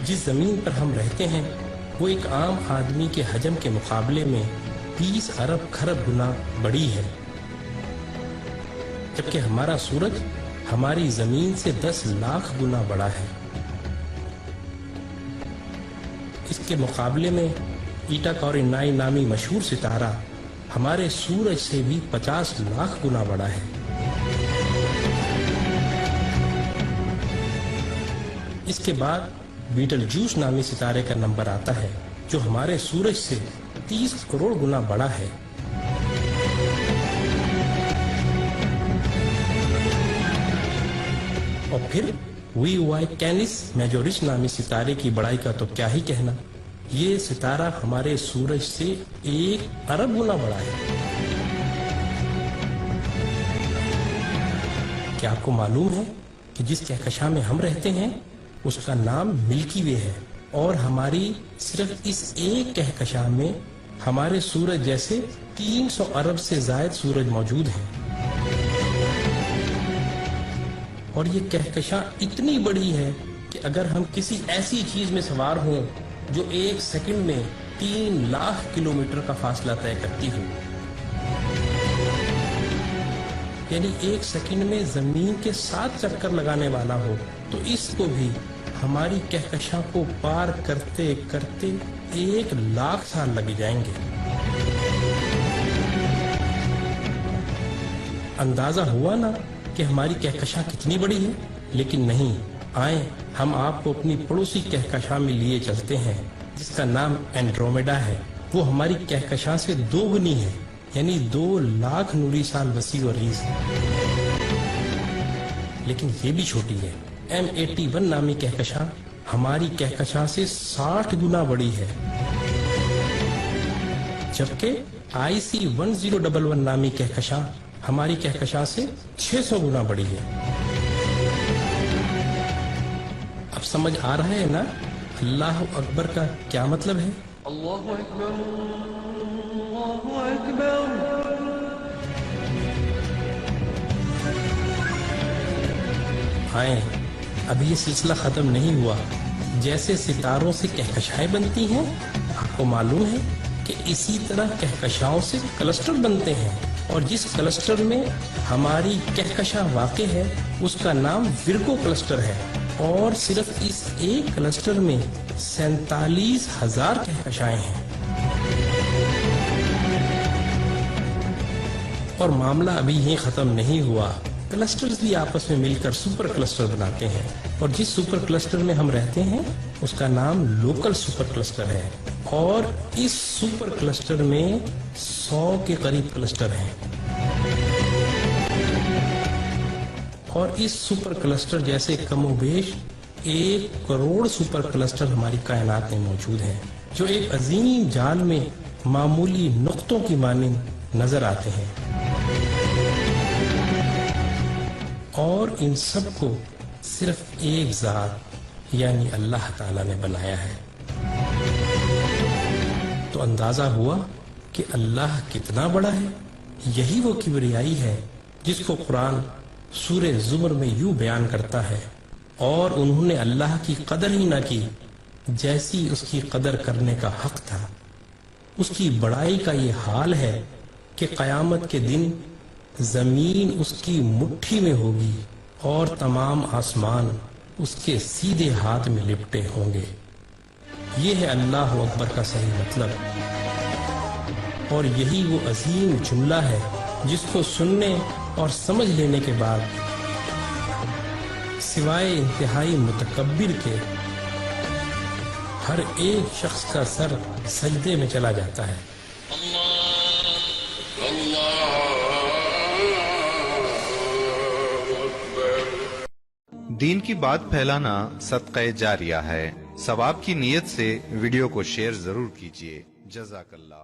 جس زمین پر ہم رہتے ہیں وہ ایک عام آدمی کے حجم کے مقابلے میں 20 ارب کھرب گنا بڑی ہے، جبکہ ہمارا سورج ہماری زمین سے 10 لاکھ گنا بڑا ہے۔ اس کے مقابلے میں ایٹا کورینائی نامی مشہور ستارہ ہمارے سورج سے بھی 50 لاکھ گنا بڑا ہے۔ اس کے بعد بیٹل جوس نامی ستارے کا نمبر آتا ہے جو ہمارے سورج سے 30 کروڑ گنا بڑا ہے۔ اور پھر وی وائی کینس میجورس نامی ستارے کی بڑائی کا تو کیا ہی کہنا، یہ ستارہ ہمارے سورج سے 1 ارب گنا بڑا ہے۔ کیا آپ کو معلوم ہے کہ جس کہکشاں میں ہم رہتے ہیں اس کا نام ملکی وے ہے، اور ہماری صرف اس ایک کہکشاں میں ہمارے سورج جیسے 300 ارب سے زائد سورج موجود ہیں۔ اور یہ کہکشاں اتنی بڑی ہے کہ اگر ہم کسی ایسی چیز میں سوار ہوں جو 1 سیکنڈ میں 3 لاکھ کلومیٹر کا فاصلہ طے کرتی ہو، یعنی 1 سیکنڈ میں زمین کے 7 چکر لگانے والا ہو، تو اس کو بھی ہماری کہکشاں کو پار کرتے کرتے 1 لاکھ سال لگ جائیں گے۔ اندازہ ہوا نا کہ ہماری کہکشاں کتنی بڑی ہے؟ لیکن نہیں، آئیں ہم آپ کو اپنی پڑوسی کہکشاں میں لیے چلتے ہیں جس کا نام اینڈرومیڈا ہے۔ وہ ہماری کہکشاں سے 2 گنی ہے، یعنی 2 لاکھ نوری سال وسیع و عریض ہے۔ لیکن یہ بھی چھوٹی ہے۔ M81 نامی کہکشاں ہماری کہکشاں سے 60 گنا بڑی ہے، جبکہ IC1011 نامی کہکشاں ہماری کہکشاں سے 600 گنا بڑی ہے۔ اب سمجھ آ رہا ہے نا اللہ اکبر کا کیا مطلب ہے؟ اللہ اکبر، اللہ اکبر۔ آئیں، ابھی یہ سلسلہ ختم نہیں ہوا۔ جیسے ستاروں سے کہکشائیں بنتی ہیں، آپ کو معلوم ہے کہ اسی طرح کہکشاؤں سے کلسٹر بنتے ہیں، اور جس کلسٹر میں ہماری کہکشاں واقع ہے اس کا نام ورگو کلسٹر ہے، اور صرف اس ایک کلسٹر میں 47,000 کہکشائیں ہیں۔ اور معاملہ ابھی یہیں ختم نہیں ہوا، کلسٹرز بھی آپس میں مل کر سپر کلسٹر بناتے ہیں، اور جس سپر کلسٹر میں ہم رہتے ہیں اس کا نام لوکل سپر کلسٹر ہے، اور اس سپر کلسٹر میں 100 کے قریب کلسٹر ہیں، اور اس سپر کلسٹر جیسے کم و بیش 1 کروڑ سپر کلسٹر ہماری کائنات میں موجود ہیں، جو ایک عظیم جال میں معمولی نقطوں کی مانند نظر آتے ہیں، اور ان سب کو صرف ایک ذات یعنی اللہ تعالیٰ نے بنایا ہے۔ تو اندازہ ہوا کہ اللہ کتنا بڑا ہے۔ یہی وہ کبریائی ہے جس کو قرآن سورہ زمر میں یوں بیان کرتا ہے، اور انہوں نے اللہ کی قدر ہی نہ کی جیسی اس کی قدر کرنے کا حق تھا۔ اس کی بڑائی کا یہ حال ہے کہ قیامت کے دن زمین اس کی مٹھی میں ہوگی اور تمام آسمان اس کے سیدھے ہاتھ میں لپٹے ہوں گے۔ یہ ہے اللہ اکبر کا صحیح مطلب، اور یہی وہ عظیم جملہ ہے جس کو سننے اور سمجھ لینے کے بعد سوائے انتہائی متکبر کے ہر ایک شخص کا سر سجدے میں چلا جاتا ہے۔ دین کی بات پھیلانا صدقہ جاریہ ہے۔ ثواب کی نیت سے ویڈیو کو شیئر ضرور کیجیے۔ جزاک اللہ۔